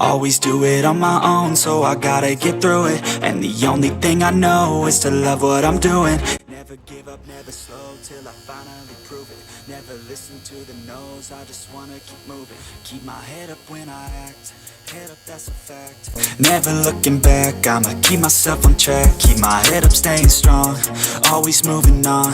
Always do it on my own, so I gotta get through it. And the only thing I know is to love what I'm doing. Never give up, never slow, till I finally prove it. Never listen to the no's, I just wanna keep moving. Keep my head up when I act, head up, that's a fact. Never looking back, I'ma keep myself on track. Keep my head up, staying strong, always moving on.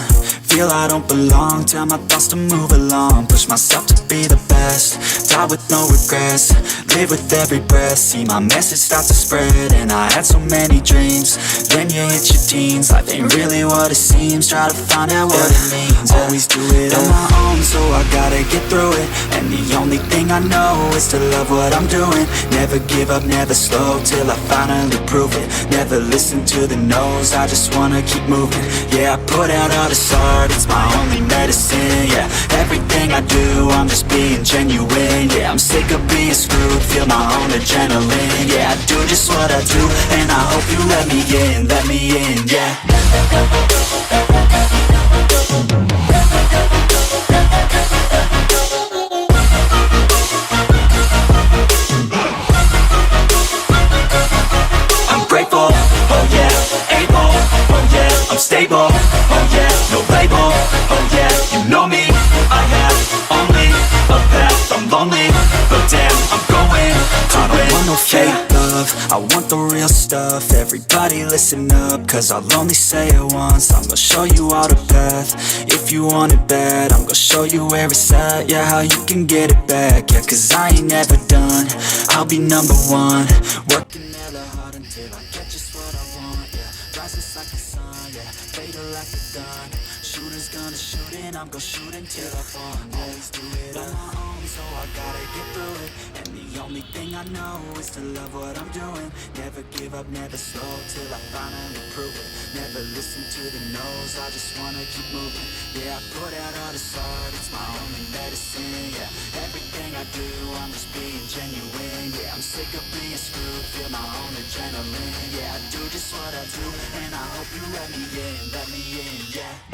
Feel I don't belong, tell my thoughts to move along. Push myself to be the best, die with no regrets. Live with every breath, see my message start to spread. And I had so many dreams, then you hit your teens. Life ain't really what it seems, try to find out what it means. Always do it on my own, so I gotta get through it. And the only thing I know is to love what I'm doing. Never give up, never slow, till I finally prove it. Never listen to the no's, I just wanna keep moving. Yeah, I put out all this art, it's my only medicine. Yeah, everything I do, I'm just being genuine. Yeah, I'm sick of being screwed, feel my own adrenaline. Yeah, I do just what I do, and I hope you let me in, yeah. I'm grateful, oh yeah, able, oh yeah, I'm stable, oh yeah, no label, oh yeah, you know me, I have only a path, I'm lonely, but damn, I'm going to win. I don't want no fake love, I want the real stuff. Everybody listen up, cause I'll only say it once. I'm gonna show you all the path, if you want it bad. I'm gonna show you where it's at, yeah, how you can get it back. Yeah, cause I ain't never done, I'll be number one. Working hella hard until I get just what I want, yeah. Rises like the sun, yeah, fatal like a gun. Shooters gonna shoot and I'm gonna shoot until I fall. Always do it on my own, so I gotta get through it. And the only thing I know is to love what I'm doing. Never give up, never slow, till I finally prove it. Never listen to the no's, I just wanna keep moving. Yeah, I put out all this art, it's my only medicine. Yeah, everything I do, I'm just being genuine. Yeah, I'm sick of being screwed, feel my own adrenaline. Yeah, I do just what I do, and I hope you let me in, yeah.